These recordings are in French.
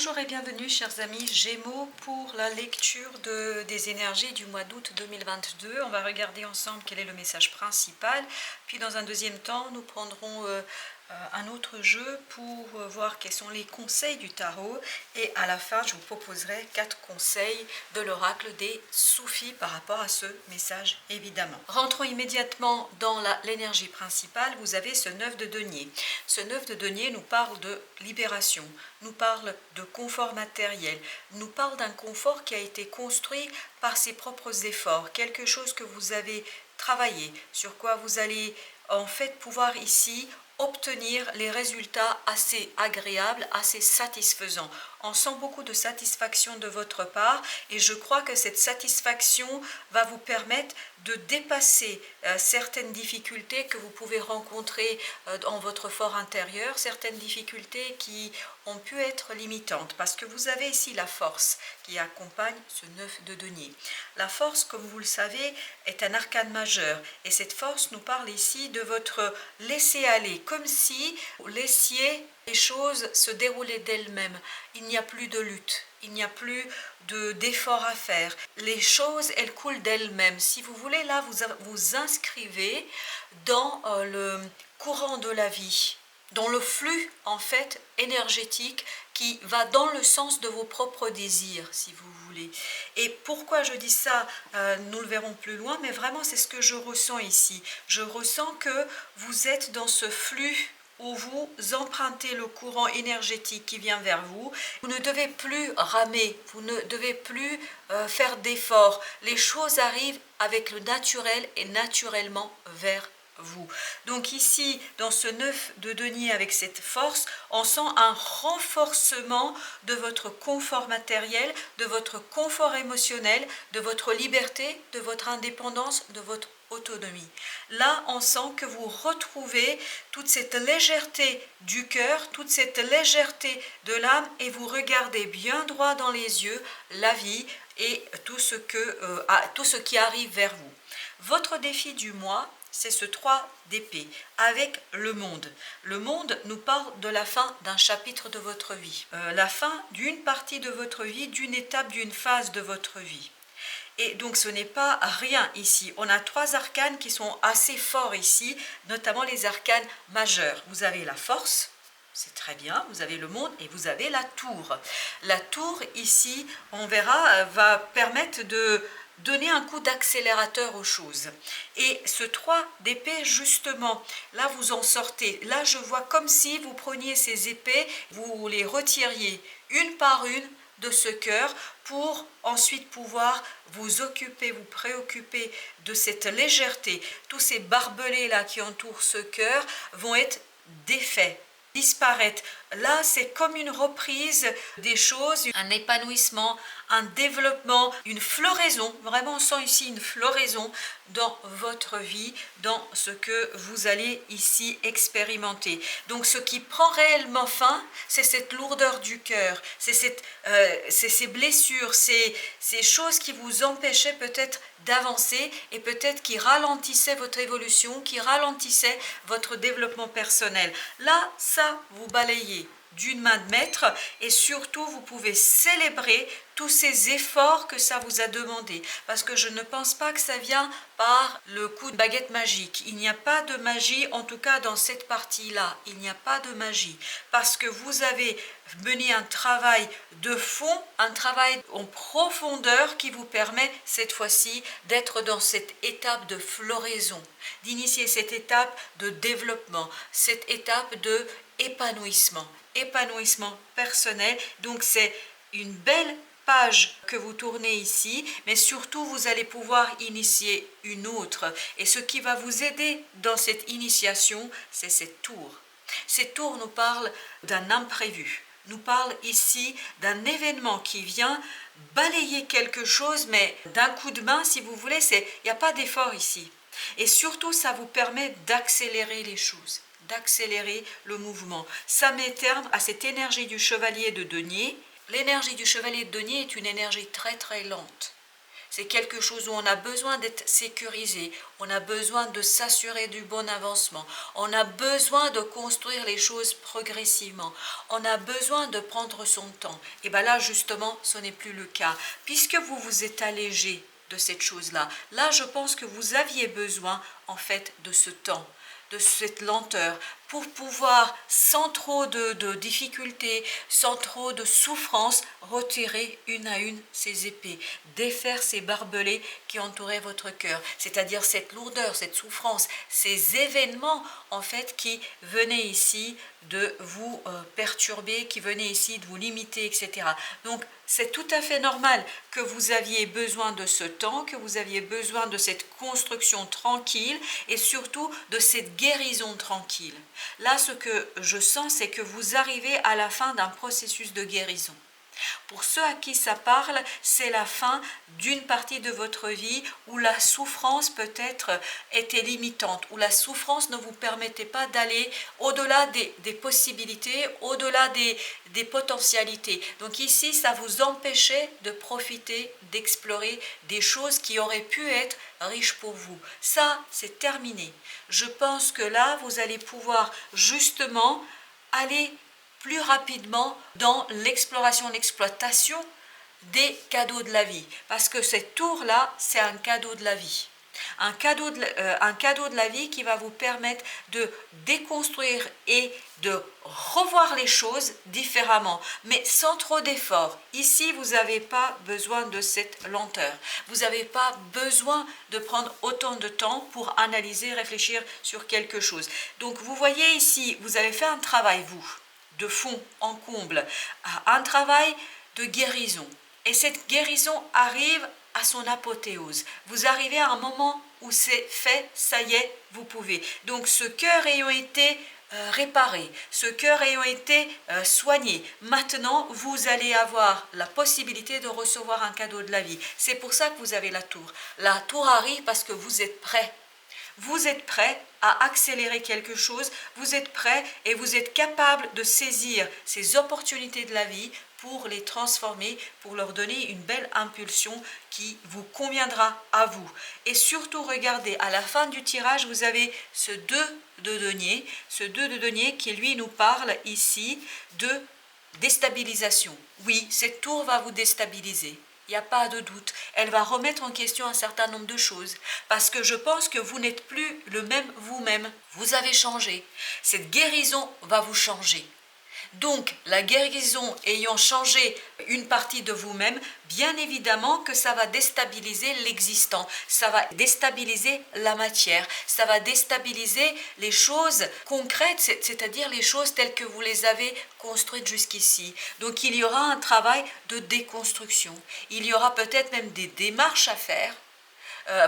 Bonjour et bienvenue chers amis Gémeaux pour la lecture des énergies du mois d'août 2022. On va regarder ensemble quel est le message principal. Puis dans un deuxième temps, nous prendrons un autre jeu pour voir quels sont les conseils du tarot. Et à la fin, je vous proposerai 4 conseils de l'oracle des soufis par rapport à ce message évidemment. Rentrons immédiatement dans l'énergie principale. Vous avez ce 9 de denier. Ce 9 de denier nous parle de libération, nous parle de confort matériel, nous parle d'un confort qui a été construit par ses propres efforts, quelque chose que vous avez travaillé, sur quoi vous allez en fait pouvoir ici obtenir les résultats assez agréables, assez satisfaisants. On sent beaucoup de satisfaction de votre part et je crois que cette satisfaction va vous permettre de dépasser certaines difficultés que vous pouvez rencontrer dans votre fort intérieur, certaines difficultés qui ont pu être limitantes parce que vous avez ici la force qui accompagne ce 9 de denier. La force, comme vous le savez, est un arcane majeur et cette force nous parle ici de votre laisser-aller, comme si vous laissiez les choses se dérouler d'elles-mêmes. Il n'y a plus de lutte, il n'y a plus d'effort à faire. Les choses, elles coulent d'elles-mêmes. Si vous voulez, là, vous inscrivez dans le courant de la vie, dans le flux, en fait, énergétique qui va dans le sens de vos propres désirs, si vous voulez. Et pourquoi je dis ça, nous le verrons plus loin, mais vraiment, c'est ce que je ressens ici. Je ressens que vous êtes dans ce flux où vous empruntez le courant énergétique qui vient vers vous. Vous ne devez plus ramer, vous ne devez plus faire d'efforts. Les choses arrivent avec le naturel et naturellement vers vous. Donc ici, dans ce 9 de denier avec cette force, on sent un renforcement de votre confort matériel, de votre confort émotionnel, de votre liberté, de votre indépendance, de votre autonomie. Là, on sent que vous retrouvez toute cette légèreté du cœur, toute cette légèreté de l'âme et vous regardez bien droit dans les yeux la vie et tout ce qui arrive vers vous. Votre défi du mois, c'est ce 3 d'épée avec le monde. Le monde nous parle de la fin d'un chapitre de votre vie, la fin d'une partie de votre vie, d'une étape, d'une phase de votre vie. Et donc ce n'est pas rien ici. On a 3 arcanes qui sont assez forts ici, notamment les arcanes majeurs. Vous avez la force, c'est très bien, vous avez le monde et vous avez la tour. La tour ici, on verra, va permettre de donner un coup d'accélérateur aux choses. Et ce 3 d'épée, justement, là vous en sortez. Là je vois comme si vous preniez ces épées, vous les retiriez une par une de ce cœur pour ensuite pouvoir vous occuper, vous préoccuper de cette légèreté. Tous ces barbelés là qui entourent ce cœur vont être défaits, disparaître. Là, c'est comme une reprise des choses, un épanouissement, un développement, une floraison. Vraiment, on sent ici une floraison dans votre vie, dans ce que vous allez ici expérimenter. Donc, ce qui prend réellement fin, c'est cette lourdeur du cœur, c'est ces blessures, ces choses qui vous empêchaient peut-être d'avancer et peut-être qui ralentissaient votre évolution, qui ralentissaient votre développement personnel. Là, ça, vous balayez d'une main de maître et surtout vous pouvez célébrer tous ces efforts que ça vous a demandé parce que je ne pense pas que ça vient par le coup de baguette magique. Il n'y a pas de magie, en tout cas dans cette partie-là, il n'y a pas de magie parce que vous avez mené un travail de fond, un travail en profondeur qui vous permet cette fois-ci d'être dans cette étape de floraison, d'initier cette étape de développement, cette étape de épanouissement personnel. Donc c'est une belle page que vous tournez ici, mais surtout vous allez pouvoir initier une autre. Et ce qui va vous aider dans cette initiation, c'est cette tour. Cette tour nous parle d'un imprévu, nous parle ici d'un événement qui vient balayer quelque chose, mais d'un coup de main, si vous voulez, il n'y a pas d'effort ici. Et surtout, ça vous permet d'accélérer les choses, d'accélérer le mouvement. Ça met terme à cette énergie du chevalier de denier. L'énergie du chevalier de denier est une énergie très très lente, C'est quelque chose où on a besoin d'être sécurisé, on a besoin de s'assurer du bon avancement, on a besoin de construire les choses progressivement, on a besoin de prendre son temps. Et bien là, justement, ce n'est plus le cas. Puisque vous vous êtes allégé de cette chose-là, là, je pense que vous aviez besoin, en fait, de ce temps, de cette lenteur, pour pouvoir, sans trop de difficultés, sans trop de souffrance, retirer une à une ces épées, défaire ces barbelés qui entouraient votre cœur, c'est-à-dire cette lourdeur, cette souffrance, ces événements en fait qui venaient ici de vous perturber, qui venaient ici de vous limiter, etc. Donc c'est tout à fait normal que vous aviez besoin de ce temps, que vous aviez besoin de cette construction tranquille et surtout de cette guérison tranquille. Là, ce que je sens, c'est que vous arrivez à la fin d'un processus de guérison. Pour ceux à qui ça parle, c'est la fin d'une partie de votre vie où la souffrance peut-être était limitante, où la souffrance ne vous permettait pas d'aller au-delà des possibilités, au-delà des potentialités. Donc ici, ça vous empêchait de profiter, d'explorer des choses qui auraient pu être riches pour vous. Ça, c'est terminé. Je pense que là, vous allez pouvoir justement aller plus rapidement dans l'exploration, l'exploitation des cadeaux de la vie. Parce que cette tour-là, c'est un cadeau de la vie. Un cadeau de la vie qui va vous permettre de déconstruire et de revoir les choses différemment, mais sans trop d'efforts. Ici, vous n'avez pas besoin de cette lenteur. Vous n'avez pas besoin de prendre autant de temps pour analyser, réfléchir sur quelque chose. Donc, vous voyez ici, vous avez fait un travail, vous, de fond en comble, un travail de guérison. Et cette guérison arrive à son apothéose. Vous arrivez à un moment où c'est fait, ça y est, vous pouvez. Donc ce cœur ayant été réparé, ce cœur ayant été soigné, maintenant vous allez avoir la possibilité de recevoir un cadeau de la vie. C'est pour ça que vous avez la tour. La tour arrive parce que vous êtes prêt. Vous êtes prêt à accélérer quelque chose, vous êtes prêt et vous êtes capable de saisir ces opportunités de la vie pour les transformer, pour leur donner une belle impulsion qui vous conviendra à vous. Et surtout, regardez, à la fin du tirage, vous avez ce 2 de denier, qui lui nous parle ici de déstabilisation. Oui, cette tour va vous déstabiliser. Il n'y a pas de doute, elle va remettre en question un certain nombre de choses, parce que je pense que vous n'êtes plus le même vous-même, vous avez changé, cette guérison va vous changer. Donc, la guérison ayant changé une partie de vous-même, bien évidemment que ça va déstabiliser l'existant, ça va déstabiliser la matière, ça va déstabiliser les choses concrètes, c'est-à-dire les choses telles que vous les avez construites jusqu'ici. Donc, il y aura un travail de déconstruction. Il y aura peut-être même des démarches à faire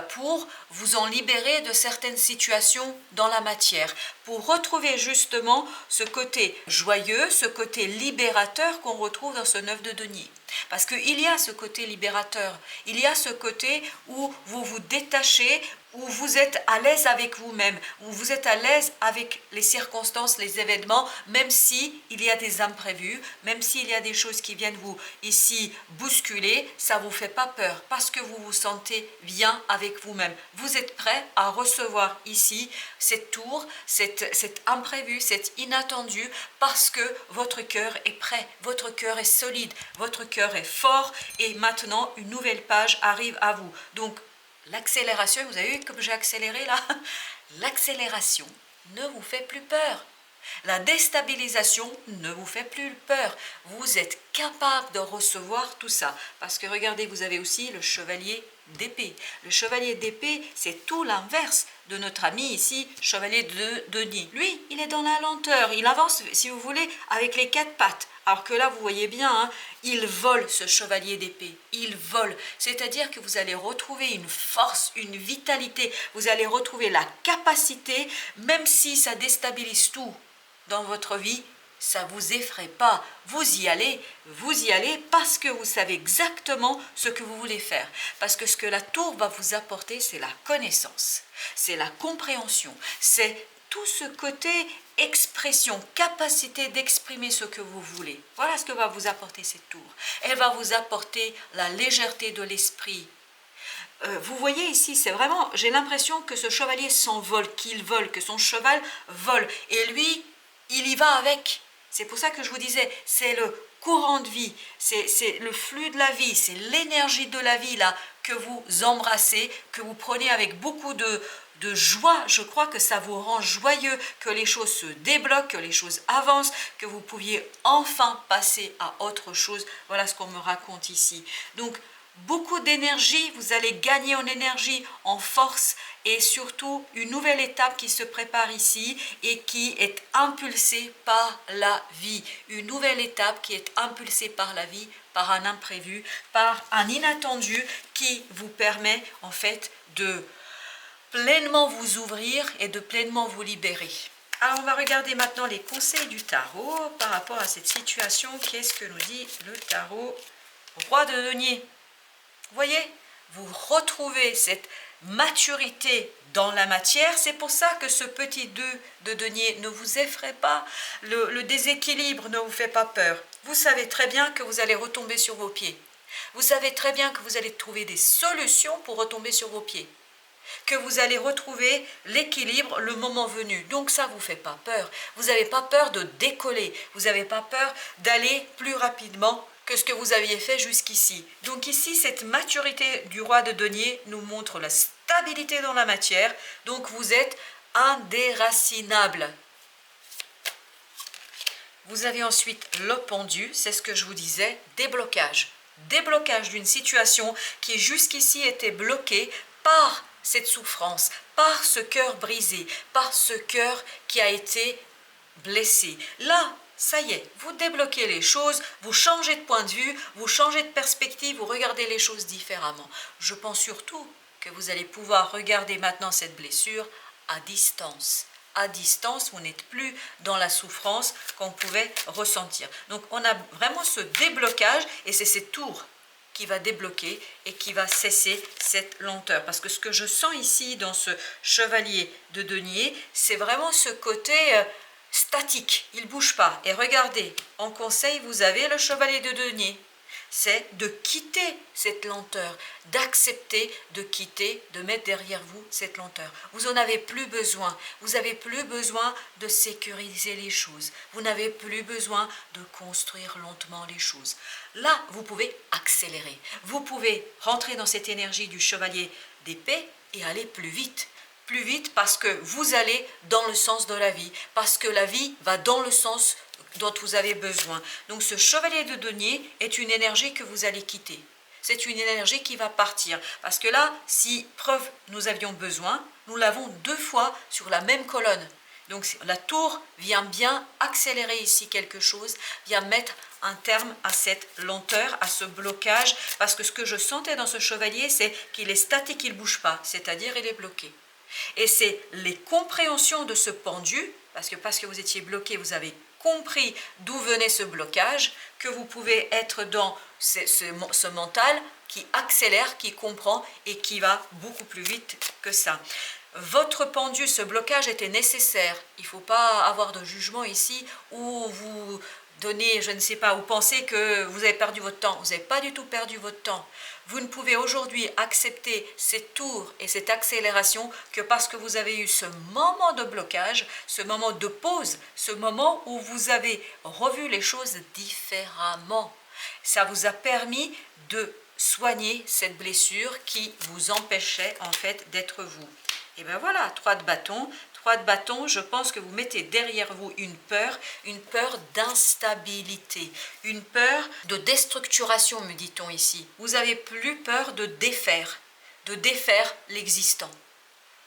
pour vous en libérer de certaines situations dans la matière, pour retrouver justement ce côté joyeux, ce côté libérateur qu'on retrouve dans ce 9 de denier. Parce qu'il y a ce côté libérateur, il y a ce côté où vous vous détachez, où vous êtes à l'aise avec vous-même, où vous êtes à l'aise avec les circonstances, les événements, même si il y a des imprévus, même s'il y a des choses qui viennent vous ici bousculer, ça ne vous fait pas peur parce que vous vous sentez bien avec vous-même. Vous êtes prêt à recevoir ici cette tour, cet imprévu, cet inattendu, parce que votre cœur est prêt, votre cœur est solide, votre cœur est fort et maintenant une nouvelle page arrive à vous. Donc, l'accélération, vous avez vu comme j'ai accéléré là? L'accélération ne vous fait plus peur. La déstabilisation ne vous fait plus peur. Vous êtes capable de recevoir tout ça. Parce que regardez, vous avez aussi le chevalier d'épée. Le chevalier d'épée, c'est tout l'inverse de notre ami ici, chevalier de denier. Lui, il est dans la lenteur. Il avance, si vous voulez, avec les 4 pattes. Alors que là, vous voyez bien, hein, il vole ce chevalier d'épée. Il vole. C'est-à-dire que vous allez retrouver une force, une vitalité. Vous allez retrouver la capacité, même si ça déstabilise tout dans votre vie, ça ne vous effraie pas. Vous y allez parce que vous savez exactement ce que vous voulez faire. Parce que ce que la tour va vous apporter, c'est la connaissance, c'est la compréhension, c'est tout ce côté expression, capacité d'exprimer ce que vous voulez. Voilà ce que va vous apporter cette tour. Elle va vous apporter la légèreté de l'esprit. vous voyez ici, c'est vraiment, j'ai l'impression que ce chevalier s'envole, qu'il vole, que son cheval vole. Et lui, il y va avec. C'est pour ça que je vous disais, c'est le courant de vie, c'est le flux de la vie, c'est l'énergie de la vie là que vous embrassez, que vous prenez avec beaucoup de joie. Je crois que ça vous rend joyeux, que les choses se débloquent, que les choses avancent, que vous pouviez enfin passer à autre chose. Voilà ce qu'on me raconte ici. Donc, beaucoup d'énergie, vous allez gagner en énergie, en force et surtout une nouvelle étape qui se prépare ici et qui est impulsée par la vie. Une nouvelle étape qui est impulsée par la vie, par un imprévu, par un inattendu qui vous permet en fait de pleinement vous ouvrir et de pleinement vous libérer. Alors on va regarder maintenant les conseils du tarot par rapport à cette situation. Qu'est-ce que nous dit le tarot? Roi de denier. Vous voyez, vous retrouvez cette maturité dans la matière. C'est pour ça que ce petit 2 de denier ne vous effraie pas. Le déséquilibre ne vous fait pas peur. Vous savez très bien que vous allez retomber sur vos pieds. Vous savez très bien que vous allez trouver des solutions pour retomber sur vos pieds. Que vous allez retrouver l'équilibre le moment venu. Donc ça ne vous fait pas peur. Vous n'avez pas peur de décoller. Vous n'avez pas peur d'aller plus rapidement que ce que vous aviez fait jusqu'ici. Donc ici, cette maturité du roi de denier nous montre la stabilité dans la matière. Donc vous êtes indéracinable. Vous avez ensuite le pendu, c'est ce que je vous disais, déblocage. Déblocage d'une situation qui jusqu'ici était bloquée par cette souffrance, par ce cœur brisé, par ce cœur qui a été blessé. Là, ça y est, vous débloquez les choses, vous changez de point de vue, vous changez de perspective, vous regardez les choses différemment. Je pense surtout que vous allez pouvoir regarder maintenant cette blessure à distance. À distance, vous n'êtes plus dans la souffrance qu'on pouvait ressentir. Donc on a vraiment ce déblocage et c'est cette tour qui va débloquer et qui va cesser cette lenteur. Parce que ce que je sens ici dans ce chevalier de denier, c'est vraiment ce côté statique, il ne bouge pas. Et regardez, en conseil, vous avez le chevalier de denier. C'est de quitter cette lenteur, d'accepter de quitter, de mettre derrière vous cette lenteur. Vous n'en avez plus besoin. Vous n'avez plus besoin de sécuriser les choses. Vous n'avez plus besoin de construire lentement les choses. Là, vous pouvez accélérer. Vous pouvez rentrer dans cette énergie du chevalier d'épée et aller plus vite. Plus vite parce que vous allez dans le sens de la vie, parce que la vie va dans le sens dont vous avez besoin. Donc ce chevalier de denier est une énergie que vous allez quitter. C'est une énergie qui va partir. Parce que là, si preuve nous avions besoin, nous l'avons 2 fois sur la même colonne. Donc la tour vient bien accélérer ici quelque chose, vient mettre un terme à cette lenteur, à ce blocage. Parce que ce que je sentais dans ce chevalier, c'est qu'il est statique, il ne bouge pas. C'est-à-dire il est bloqué. Et c'est les compréhensions de ce pendu, parce que vous étiez bloqué, vous avez compris d'où venait ce blocage, que vous pouvez être dans ce mental qui accélère, qui comprend et qui va beaucoup plus vite que ça. Votre pendu, ce blocage était nécessaire. Il ne faut pas avoir de jugement ici où vous donnez, je ne sais pas, ou pensez que vous avez perdu votre temps. Vous n'avez pas du tout perdu votre temps. Vous ne pouvez aujourd'hui accepter ces tours et cette accélération que parce que vous avez eu ce moment de blocage, ce moment de pause, ce moment où vous avez revu les choses différemment. Ça vous a permis de soigner cette blessure qui vous empêchait en fait d'être vous. Et bien voilà, 3 de bâton. 3 de bâton, je pense que vous mettez derrière vous une peur d'instabilité, une peur de déstructuration, me dit-on ici. Vous n'avez plus peur de défaire l'existant.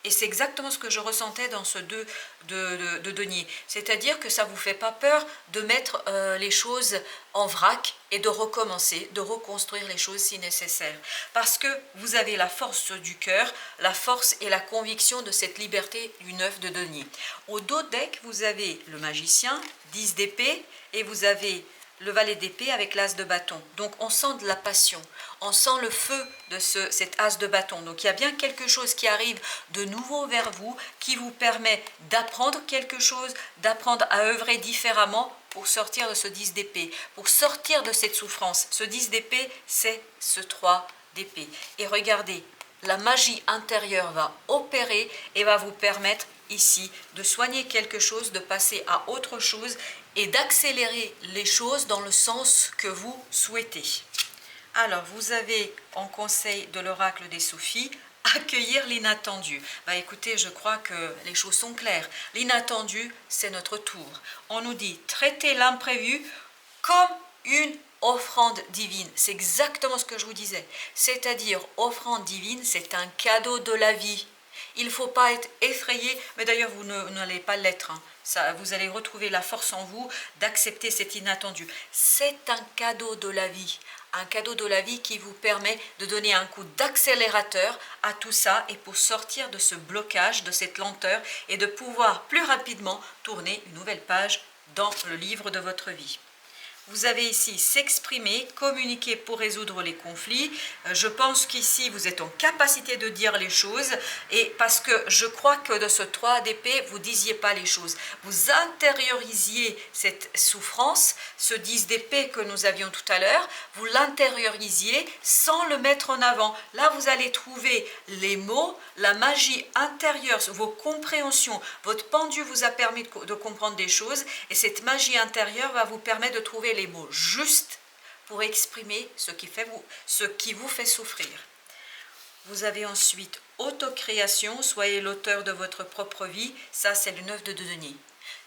Et c'est exactement ce que je ressentais dans ce 2 de denier. C'est-à-dire que ça ne vous fait pas peur de mettre les choses en vrac et de recommencer, de reconstruire les choses si nécessaire. Parce que vous avez la force du cœur, la force et la conviction de cette liberté du 9 de denier. Au dos deck, vous avez le magicien, 10 d'épée, et vous avez le valet d'épée avec l'as de bâton. Donc on sent de la passion, on sent le feu de cet as de bâton. Donc il y a bien quelque chose qui arrive de nouveau vers vous, qui vous permet d'apprendre quelque chose, d'apprendre à œuvrer différemment pour sortir de ce 10 d'épée, pour sortir de cette souffrance. Ce 10 d'épée, c'est ce 3 d'épée. Et regardez, la magie intérieure va opérer et va vous permettre ici de soigner quelque chose, de passer à autre chose et d'accélérer les choses dans le sens que vous souhaitez. Alors, vous avez en conseil de l'oracle des Sophies, accueillir l'inattendu. Écoutez, je crois que les choses sont claires. L'inattendu, c'est notre tour. On nous dit, traitez l'imprévu comme une offrande divine. C'est exactement ce que je vous disais. C'est-à-dire, offrande divine, c'est un cadeau de la vie. Il ne faut pas être effrayé, mais d'ailleurs, vous n'allez pas l'être. Vous allez retrouver la force en vous d'accepter cet inattendu. C'est un cadeau de la vie. Un cadeau de la vie qui vous permet de donner un coup d'accélérateur à tout ça et pour sortir de ce blocage, de cette lenteur et de pouvoir plus rapidement tourner une nouvelle page dans le livre de votre vie. Vous avez ici s'exprimer, communiquer pour résoudre les conflits. Je pense qu'ici, vous êtes en capacité de dire les choses et parce que je crois que de ce 3 d'épée, vous ne disiez pas les choses. Vous intériorisiez cette souffrance, ce 10 d'épée que nous avions tout à l'heure, vous l'intériorisiez sans le mettre en avant. Là, vous allez trouver les mots, la magie intérieure, vos compréhensions. Votre pendu vous a permis de comprendre des choses et cette magie intérieure va vous permettre de trouver les mots justes pour exprimer ce qui vous fait souffrir. Vous avez ensuite autocréation, soyez l'auteur de votre propre vie, ça c'est le 9 de denier.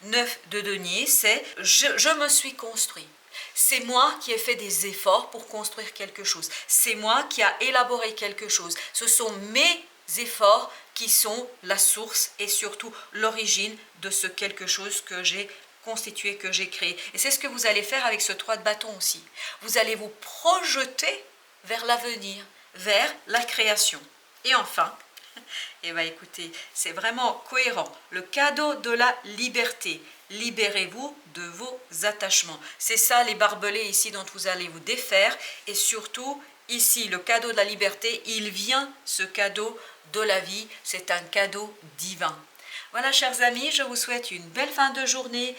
9 de denier, c'est je me suis construit. C'est moi qui ai fait des efforts pour construire quelque chose. C'est moi qui a élaboré quelque chose. Ce sont mes efforts qui sont la source et surtout l'origine de ce quelque chose que j'ai constitué, que j'ai créé. Et c'est ce que vous allez faire avec ce 3 de bâton aussi. Vous allez vous projeter vers l'avenir, vers la création. Et enfin, écoutez, c'est vraiment cohérent. Le cadeau de la liberté. Libérez-vous de vos attachements. C'est ça les barbelés ici dont vous allez vous défaire. Et surtout, ici, le cadeau de la liberté, il vient, ce cadeau de la vie. C'est un cadeau divin. Voilà, chers amis, je vous souhaite une belle fin de journée.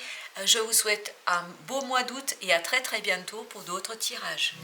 Je vous souhaite un beau mois d'août et à très très bientôt pour d'autres tirages.